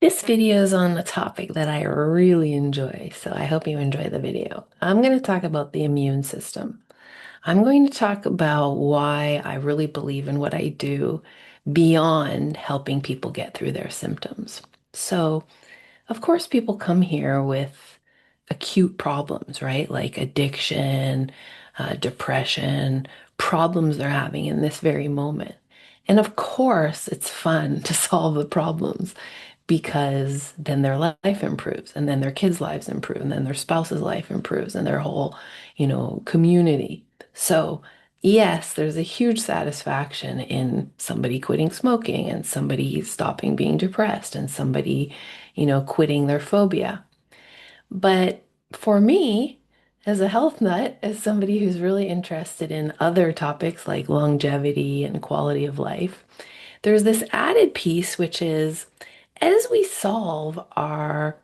This video is on a topic that I really enjoy, so I hope you enjoy the video. I'm going to talk about the immune system. I'm going to talk about why I really believe in what I do beyond helping people get through their symptoms. So, of course, people come here with acute problems, right? Like addiction, depression, problems they're having in this very moment. And of course, it's fun to solve the problems because then their life improves and then their kids' lives improve and then their spouse's life improves and their whole, community. So, yes, there's a huge satisfaction in somebody quitting smoking and somebody stopping being depressed and somebody, quitting their phobia. But for me, as a health nut, as somebody who's really interested in other topics like longevity and quality of life, there's this added piece, which is as we solve our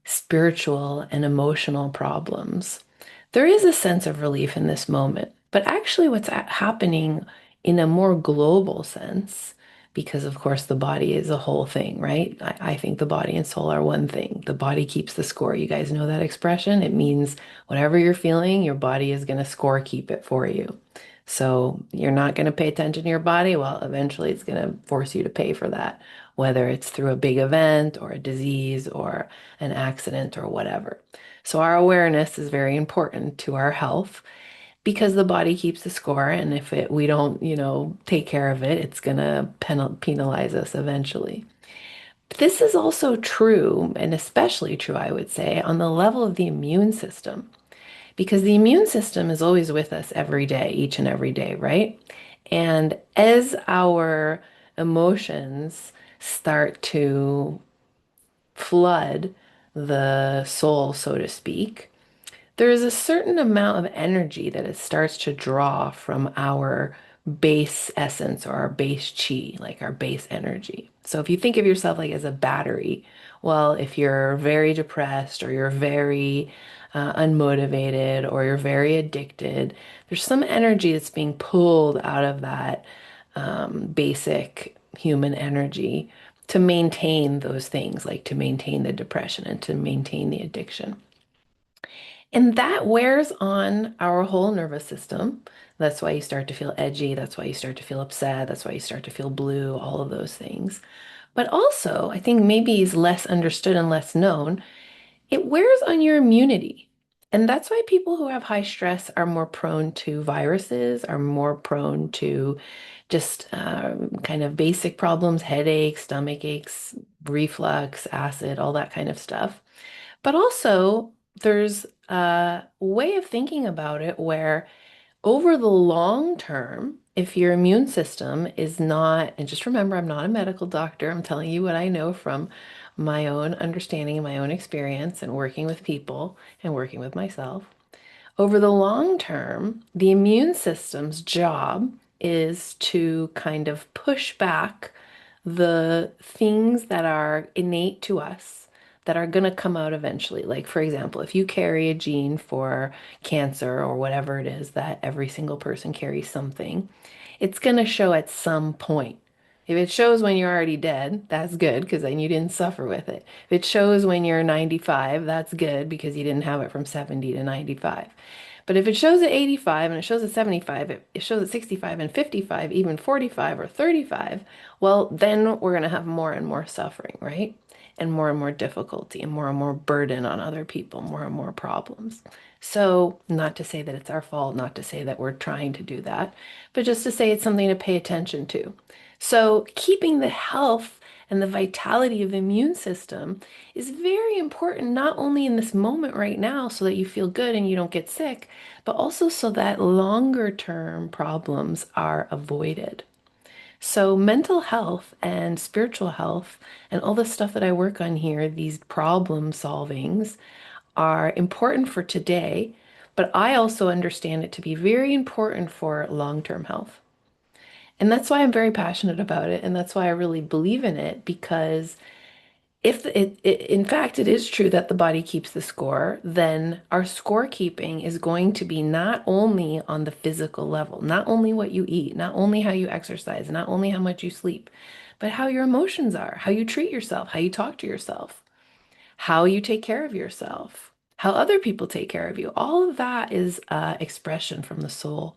spiritual and emotional problems, there is a sense of relief in this moment. But actually, what's happening in a more global sense, because of course the body is a whole thing, right? I think the body and soul are one thing. The body keeps the score. You guys know that expression? It means whatever you're feeling, your body is going to score keep it for you. So you're not going to pay attention to your body. Well, eventually it's going to force you to pay for that, whether it's through a big event or a disease or an accident or whatever. So our awareness is very important to our health because the body keeps the score, and if we don't, take care of it, it's gonna penalize us eventually. But this is also true, and especially true, I would say, on the level of the immune system, because the immune system is always with us every day, each and every day, right? And as our emotions start to flood the soul, so to speak, there is a certain amount of energy that it starts to draw from our base essence or our base chi, like our base energy. So if you think of yourself like as a battery, well, if you're very depressed or you're very unmotivated or you're very addicted, there's some energy that's being pulled out of that basic human energy to maintain those things, like to maintain the depression and to maintain the addiction. And that wears on our whole nervous system. That's why you start to feel edgy. That's why you start to feel upset. That's why you start to feel blue, all of those things. But also, I think maybe is less understood and less known. It wears on your immunity. And that's why people who have high stress are more prone to viruses, are more prone to just kind of basic problems, headaches, stomach aches, reflux, acid, all that kind of stuff. But also, there's a way of thinking about it where over the long term, if your immune system is not, and just remember, I'm not a medical doctor, I'm telling you what I know from my own understanding and my own experience and working with people and working with myself. Over the long term, the immune system's job is to kind of push back the things that are innate to us that are going to come out eventually. Like, for example, if you carry a gene for cancer or whatever it is that every single person carries something, it's going to show at some point. If it shows when you're already dead, that's good because then you didn't suffer with it. If it shows when you're 95, that's good because you didn't have it from 70 to 95. But if it shows at 85 and it shows at 75, it shows at 65 and 55, even 45 or 35, well, then we're going to have more and more suffering, right? And more difficulty and more burden on other people, more and more problems. So, not to say that it's our fault, not to say that we're trying to do that, but just to say it's something to pay attention to. So, keeping the health and the vitality of the immune system is very important, not only in this moment right now, so that you feel good and you don't get sick, but also so that longer term problems are avoided. So, mental health and spiritual health and all the stuff that I work on here, these problem solvings, are important for today, but I also understand it to be very important for long-term health. And that's why I'm very passionate about it. And that's why I really believe in it because if in fact, it is true that the body keeps the score, then our scorekeeping is going to be not only on the physical level, not only what you eat, not only how you exercise, not only how much you sleep, but how your emotions are, how you treat yourself, how you talk to yourself, how you take care of yourself, how other people take care of you. All of that is expression from the soul.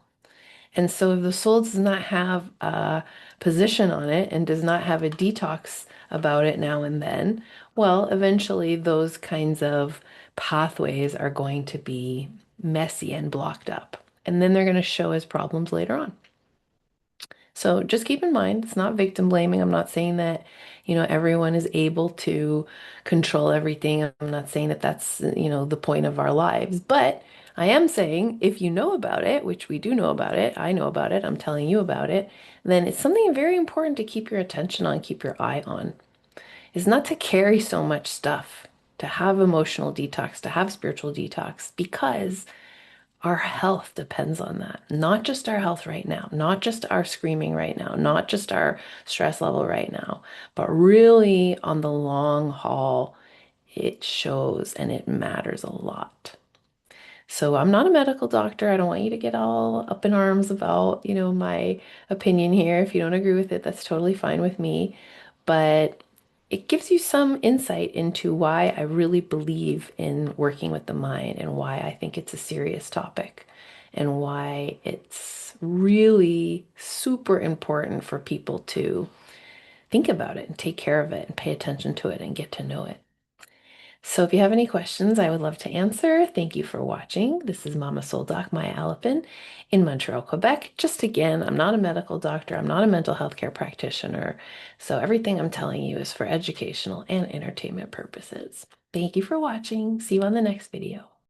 And so if the soul does not have a position on it and does not have a detox about it now and then, well, eventually those kinds of pathways are going to be messy and blocked up. And then they're going to show as problems later on. So just keep in mind, it's not victim blaming. I'm not saying that, everyone is able to control everything. I'm not saying that that's, the point of our lives. But I am saying if you know about it, which we do know about it, I know about it, I'm telling you about it, then it's something very important to keep your attention on, keep your eye on. Is not to carry so much stuff, to have emotional detox, to have spiritual detox, because our health depends on that. Not just our health right now, not just our screaming right now, not just our stress level right now, but really on the long haul, it shows and it matters a lot. So I'm not a medical doctor. I don't want you to get all up in arms about, my opinion here. If you don't agree with it, that's totally fine with me. But it gives you some insight into why I really believe in working with the mind and why I think it's a serious topic and why it's really super important for people to think about it and take care of it and pay attention to it and get to know it. So if you have any questions, I would love to answer. Thank you for watching. This is Mama Soul Doc Maya Alapin in Montreal, Quebec. Just again, I'm not a medical doctor. I'm not a mental health care practitioner. So everything I'm telling you is for educational and entertainment purposes. Thank you for watching. See you on the next video.